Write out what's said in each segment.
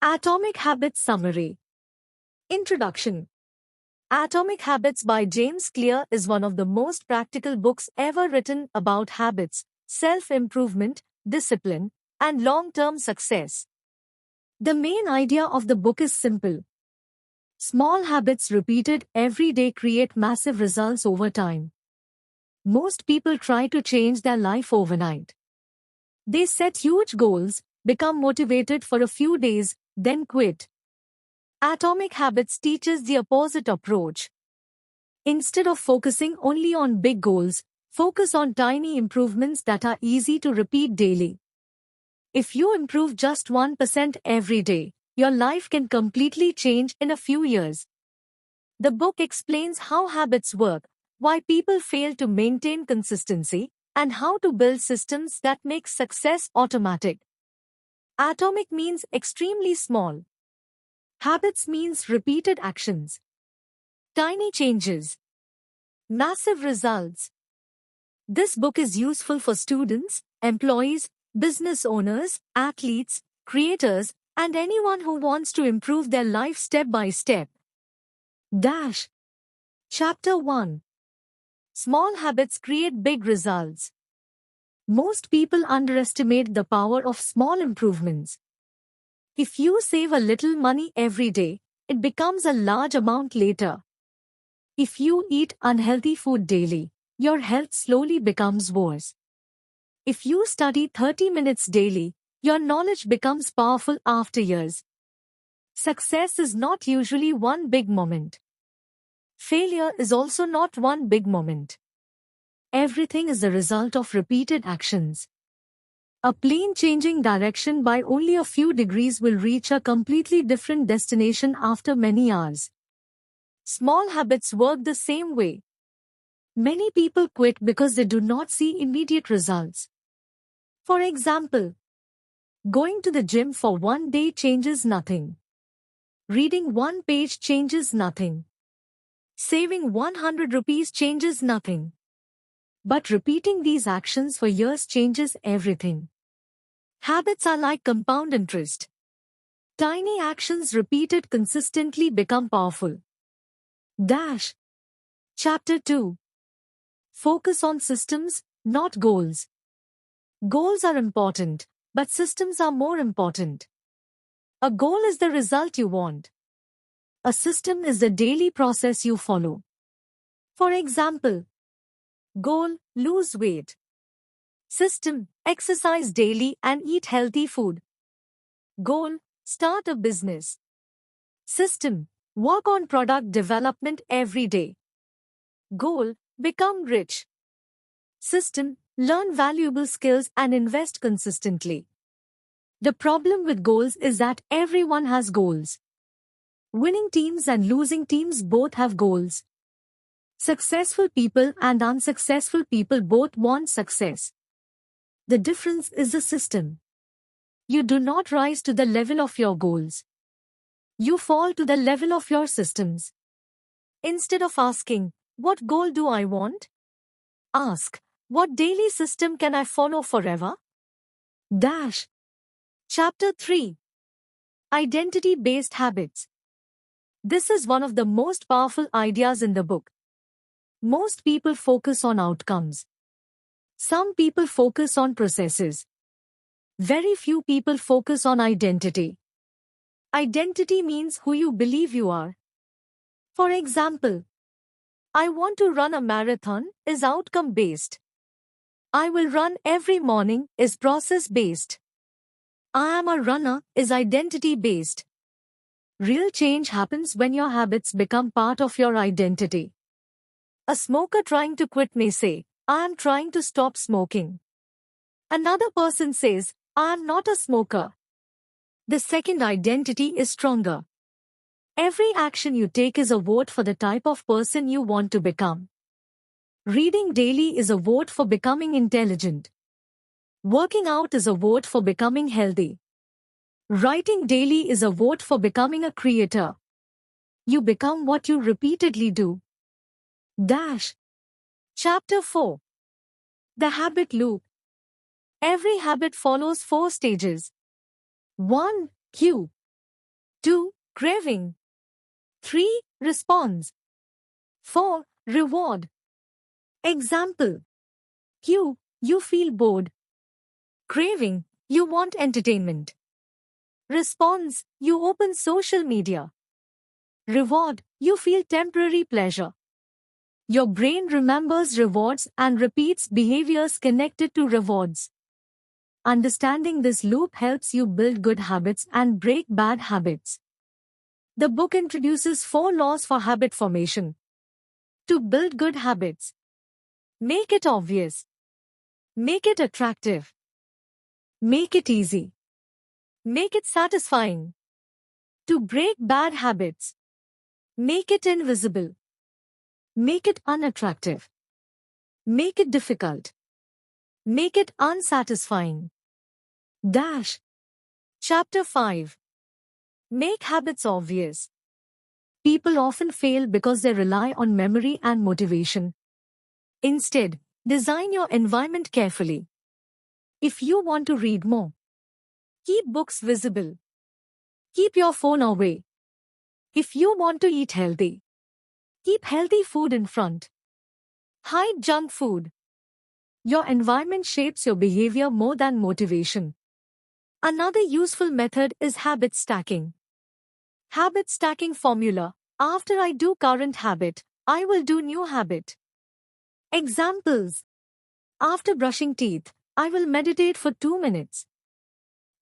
Atomic Habits Summary. Introduction. Atomic Habits by James Clear is one of the most practical books ever written about habits, self-improvement, discipline, and long-term success. The main idea of the book is simple. Small habits repeated every day create massive results over time. Most people try to change their life overnight. They set huge goals, become motivated for a few days, then quit. Atomic Habits teaches the opposite approach. Instead of focusing only on big goals, focus on tiny improvements that are easy to repeat daily. If you improve just 1% every day, your life can completely change in a few years. The book explains how habits work, why people fail to maintain consistency, and how to build systems that make success automatic. Atomic means extremely small. Habits means repeated actions. Tiny changes. Massive results. This book is useful for students, employees, business owners, athletes, creators, and anyone who wants to improve their life step by step. Chapter 1. Small habits create big results. Most people underestimate the power of small improvements. If you save a little money every day, it becomes a large amount later. If you eat unhealthy food daily, your health slowly becomes worse. If you study 30 minutes daily, your knowledge becomes powerful after years. Success is not usually one big moment. Failure is also not one big moment. Everything is the result of repeated actions. A plane changing direction by only a few degrees will reach a completely different destination after many hours. Small habits work the same way. Many people quit because they do not see immediate results. For example, going to the gym for one day changes nothing. Reading one page changes nothing. Saving 100 rupees changes nothing. But repeating these actions for years changes everything. Habits are like compound interest. Tiny actions repeated consistently become powerful. Chapter 2. Focus on systems, not goals. Goals are important, but systems are more important. A goal is the result you want. A system is the daily process you follow. For example, goal, lose weight. System, exercise daily and eat healthy food. Goal, start a business. System, work on product development every day. Goal, become rich. System, learn valuable skills and invest consistently. The problem with goals is that everyone has goals. Winning teams and losing teams both have goals. Successful people and unsuccessful people both want success. The difference is the system. You do not rise to the level of your goals. You fall to the level of your systems. Instead of asking, what goal do I want? Ask, what daily system can I follow forever? Chapter 3. Identity-based habits. This is one of the most powerful ideas in the book. Most people focus on outcomes. Some people focus on processes. Very few people focus on identity. Identity means who you believe you are. For example, I want to run a marathon is outcome-based. I will run every morning is process-based. I am a runner is identity-based. Real change happens when your habits become part of your identity. A smoker trying to quit may say, I am trying to stop smoking. Another person says, I am not a smoker. The second identity is stronger. Every action you take is a vote for the type of person you want to become. Reading daily is a vote for becoming intelligent. Working out is a vote for becoming healthy. Writing daily is a vote for becoming a creator. You become what you repeatedly do. Chapter 4. The Habit Loop. Every habit follows 4 stages. 1. Cue. 2. Craving. 3. Response. 4. Reward. Example. Q. You feel bored. Craving. You want entertainment. Response. You open social media. Reward. You feel temporary pleasure. Your brain remembers rewards and repeats behaviors connected to rewards. Understanding this loop helps you build good habits and break bad habits. The book introduces 4 laws for habit formation. To build good habits, make it obvious. Make it attractive. Make it easy. Make it satisfying. To break bad habits, make it invisible. Make it unattractive. Make it difficult. Make it unsatisfying. Dash. Chapter 5. Make habits obvious. People often fail because they rely on memory and motivation. Instead, design your environment carefully. If you want to read more, keep books visible. Keep your phone away. If you want to eat healthy, keep healthy food in front. Hide junk food. Your environment shapes your behavior more than motivation. Another useful method is habit stacking. Habit stacking formula. After I do current habit, I will do new habit. Examples. After brushing teeth, I will meditate for 2 minutes.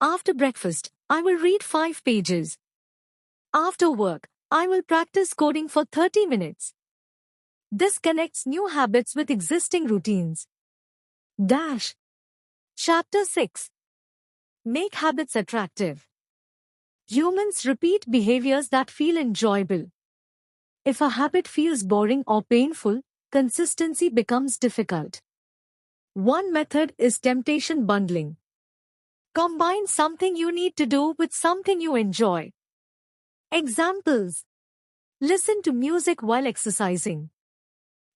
After breakfast, I will read 5 pages. After work, I will practice coding for 30 minutes. This connects new habits with existing routines. Dash. Chapter 6. Make habits attractive. Humans repeat behaviors that feel enjoyable. If a habit feels boring or painful, consistency becomes difficult. One method is temptation bundling. Combine something you need to do with something you enjoy. Examples. Listen to music while exercising.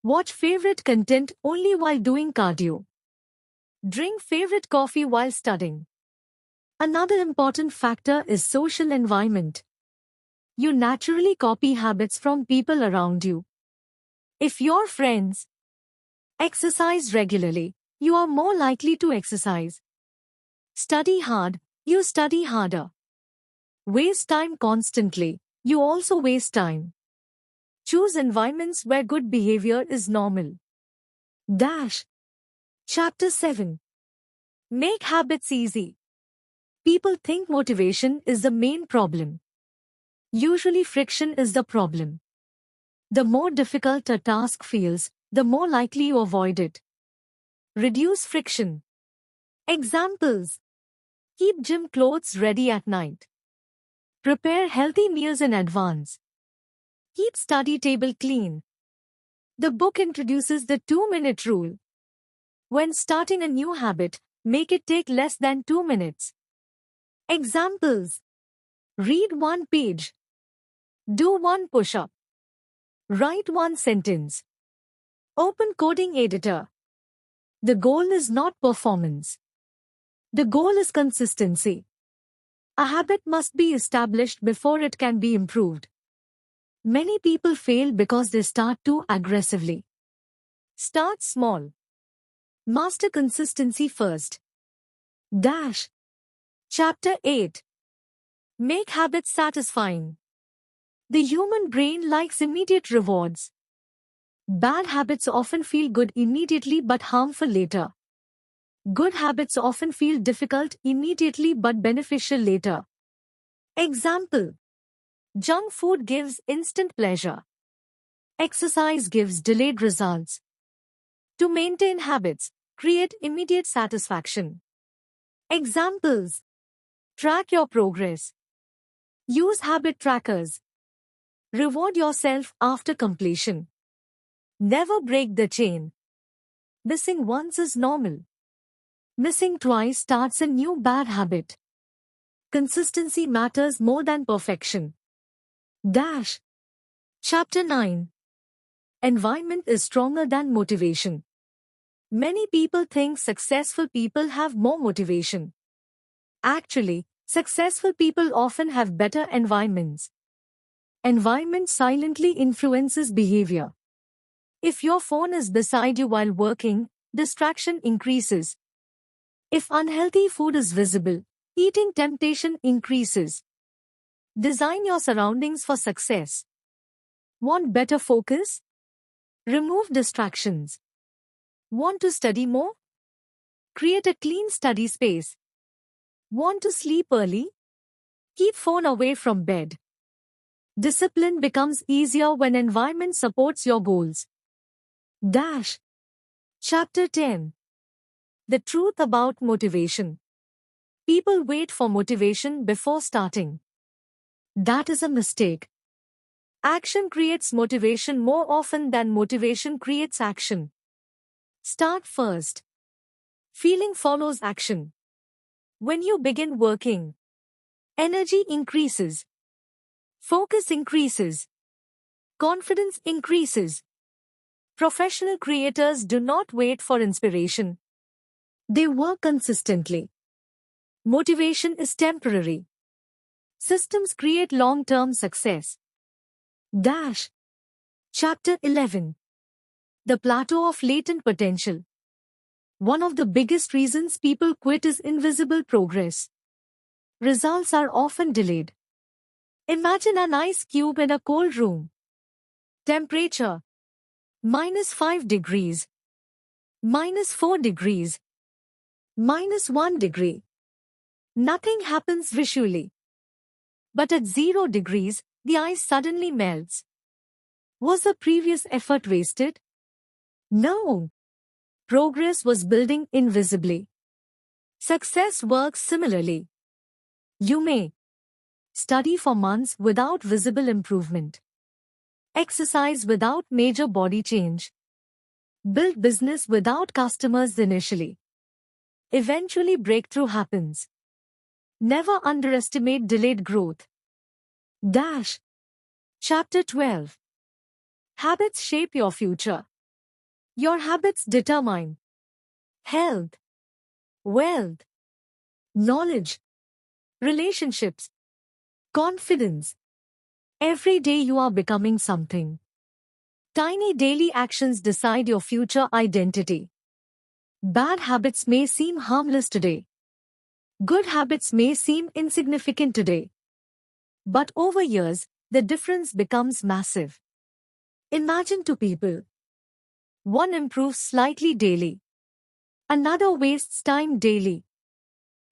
Watch favorite content only while doing cardio. Drink favorite coffee while studying. Another important factor is social environment. You naturally copy habits from people around you. If your friends exercise regularly, you are more likely to exercise. Study hard, you study harder. Waste time constantly, you also waste time. Choose environments where good behavior is normal. Dash. Chapter 7. Make habits easy. People think motivation is the main problem. Usually friction is the problem. The more difficult a task feels, the more likely you avoid it. Reduce friction. Examples. Keep gym clothes ready at night. Prepare healthy meals in advance. Keep study table clean. The book introduces the 2-minute rule. When starting a new habit, make it take less than 2 minutes. Examples. Read 1 page. Do 1 push-up. Write 1 sentence. Open coding editor. The goal is not performance. The goal is consistency. A habit must be established before it can be improved. Many people fail because they start too aggressively. Start small. Master consistency first. Dash. Chapter 8. Make habits satisfying. The human brain likes immediate rewards. Bad habits often feel good immediately but harmful later. Good habits often feel difficult immediately but beneficial later. Example. Junk food gives instant pleasure. Exercise gives delayed results. To maintain habits, create immediate satisfaction. Examples. Track your progress. Use habit trackers. Reward yourself after completion. Never break the chain. Missing once is normal. Missing twice starts a new bad habit. Consistency matters more than perfection. Dash. Chapter 9. Environment is stronger than motivation. Many people think successful people have more motivation. Actually, Successful people often have better environments. Environment silently influences behavior. If your phone is beside you while working, distraction increases. If unhealthy food is visible, eating temptation increases. Design your surroundings for success. Want better focus? Remove distractions. Want to study more? Create a clean study space. Want to sleep early? Keep phone away from bed. Discipline becomes easier when environment supports your goals. Dash. Chapter 10. The truth about motivation. People wait for motivation before starting. That is a mistake. Action creates motivation more often than motivation creates action. Start first. Feeling follows action. When you begin working, energy increases. Focus increases. Confidence increases. Professional creators do not wait for inspiration. They work consistently. Motivation is temporary. Systems create long-term success. Dash. Chapter 11. The plateau of latent potential. One of the biggest reasons people quit is invisible progress. Results are often delayed. Imagine an ice cube in a cold room. Temperature: -5 degrees, -4 degrees, -1 degree. Nothing happens visually. But at 0 degrees, the ice suddenly melts. Was the previous effort wasted? No. Progress was building invisibly. Success works similarly. You may study for months without visible improvement. Exercise without major body change. Build business without customers initially. Eventually breakthrough happens. Never underestimate delayed growth. Dash. Chapter 12. Habits shape your future. Your habits determine health, wealth, knowledge, relationships, confidence. Every day you are becoming something. Tiny daily actions decide your future identity. Bad habits may seem harmless today. Good habits may seem insignificant today. But over years, the difference becomes massive. Imagine two people. One improves slightly daily. Another wastes time daily.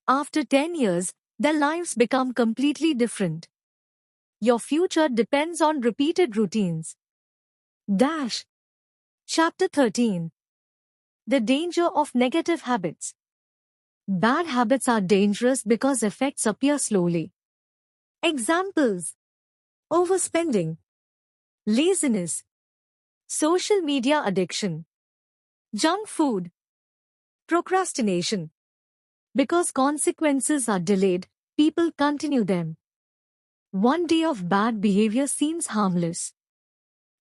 After 10 years, their lives become completely different. Your future depends on repeated routines. Dash. Chapter 13. The danger of negative habits. Bad habits are dangerous because effects appear slowly. Examples: overspending, laziness, social media addiction, junk food, procrastination. Because consequences are delayed, people continue them. One day of bad behavior seems harmless.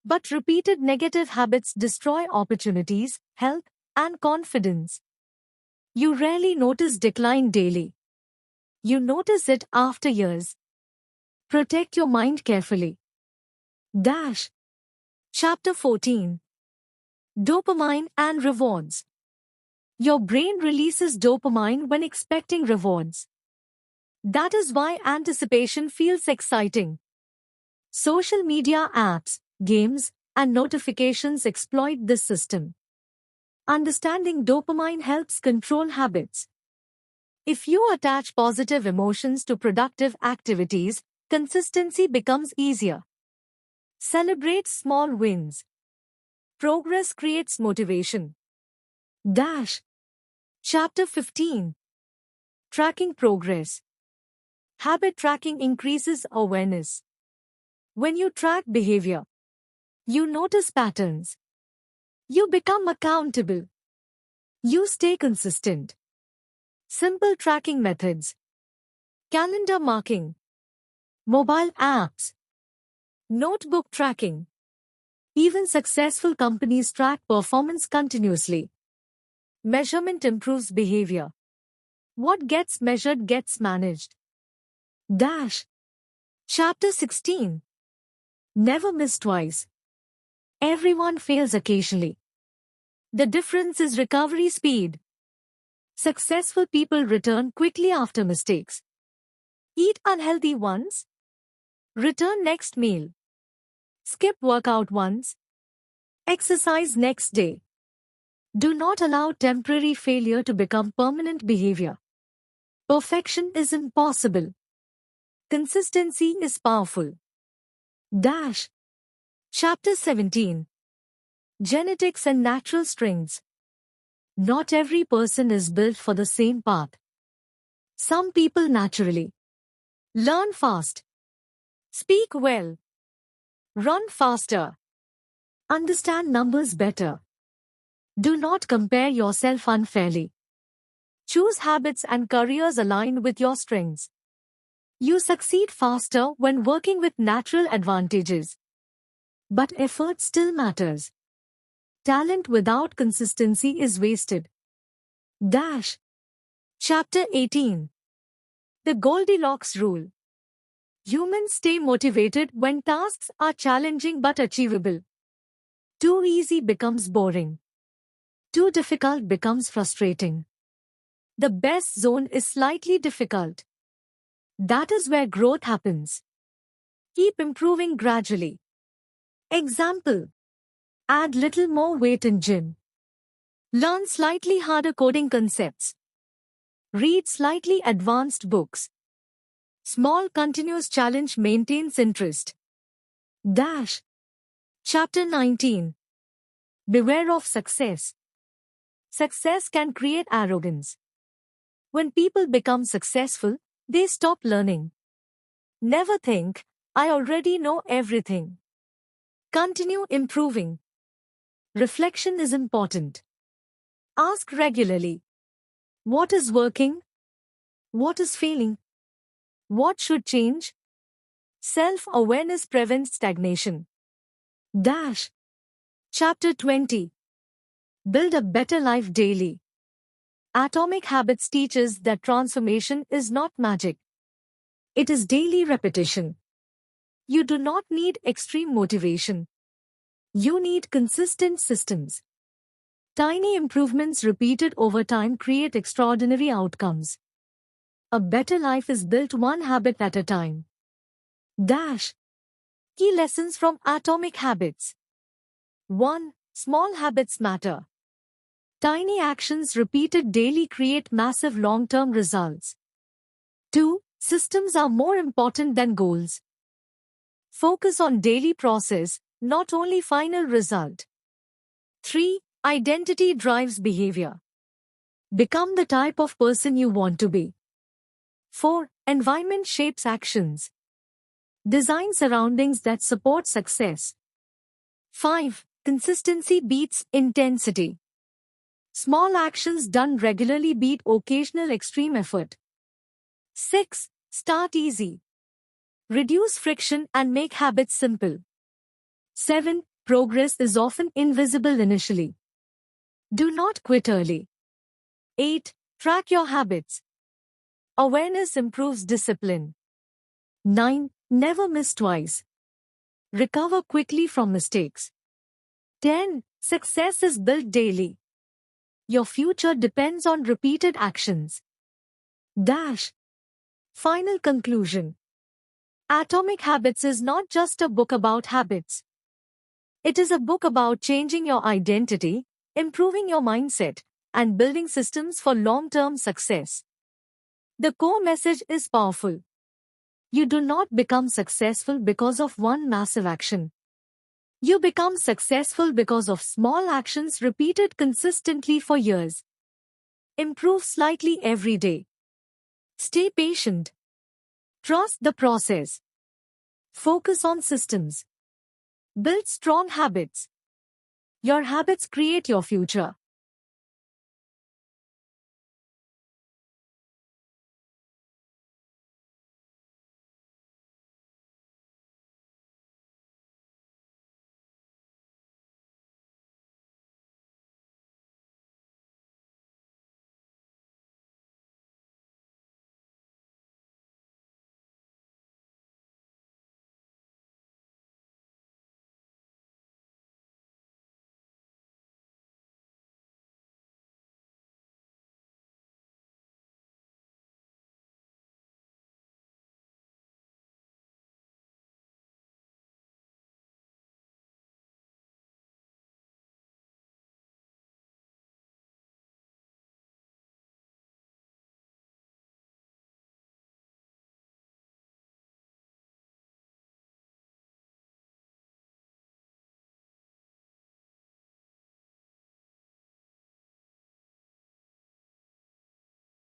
But repeated negative habits destroy opportunities, health, and confidence. You rarely notice decline daily. You notice it after years. Protect your mind carefully. Dash. Chapter 14. Dopamine and rewards. Your brain releases dopamine when expecting rewards. That is why anticipation feels exciting. Social media apps, games, and notifications exploit this system. Understanding dopamine helps control habits. If you attach positive emotions to productive activities, consistency becomes easier. Celebrate small wins. Progress creates motivation. Dash. Chapter 15. Tracking progress. Habit tracking increases awareness. When you track behavior, you notice patterns. You become accountable. You stay consistent. Simple tracking methods. Calendar marking. Mobile apps. Notebook tracking. Even successful companies track performance continuously. Measurement improves behavior. What gets measured gets managed. Dash. Chapter 16. Never miss twice. Everyone fails occasionally. The difference is recovery speed. Successful people return quickly after mistakes. Eat unhealthy once. Return next meal. Skip workout once. Exercise next day. Do not allow temporary failure to become permanent behavior. Perfection is impossible. Consistency is powerful. Dash. Chapter 17. Genetics and natural strengths. Not every person is built for the same path. Some people naturally learn fast, speak well, run faster, understand numbers better. Do not compare yourself unfairly. Choose habits and careers aligned with your strengths. You succeed faster when working with natural advantages. But effort still matters. Talent without consistency is wasted. Dash. Chapter 18. The Goldilocks Rule. Humans stay motivated when tasks are challenging but achievable. Too easy becomes boring. Too difficult becomes frustrating. The best zone is slightly difficult. That is where growth happens. Keep improving gradually. Example. Add little more weight in gym. Learn slightly harder coding concepts. Read slightly advanced books. Small continuous challenge maintains interest. Dash. Chapter 19. Beware of success. Success can create arrogance. When people become successful, they stop learning. Never think, I already know everything. Continue improving. Reflection is important. Ask regularly. What is working? What is failing? What should change? Self-awareness prevents stagnation. Dash. Chapter 20. Build a better life daily. Atomic Habits teaches that transformation is not magic. It is daily repetition. You do not need extreme motivation. You need consistent systems. Tiny improvements repeated over time create extraordinary outcomes. A better life is built one habit at a time. Dash. Key lessons from Atomic Habits. 1. Small habits matter. Tiny actions repeated daily create massive long-term results. 2. Systems are more important than goals. Focus on daily process, not only final result. 3. Identity drives behavior. Become the type of person you want to be. 4. Environment shapes actions. Design surroundings that support success. 5. Consistency beats intensity. Small actions done regularly beat occasional extreme effort. 6. Start easy. Reduce friction and make habits simple. 7. Progress is often invisible initially. Do not quit early. 8. Track your habits. Awareness improves discipline. 9. Never miss twice. Recover quickly from mistakes. 10. Success is built daily. Your future depends on repeated actions. Dash. Final conclusion. Atomic Habits is not just a book about habits. It is a book about changing your identity, improving your mindset, and building systems for long-term success. The core message is powerful. You do not become successful because of one massive action. You become successful because of small actions repeated consistently for years. Improve slightly every day. Stay patient. Trust the process. Focus on systems. Build strong habits. Your habits create your future.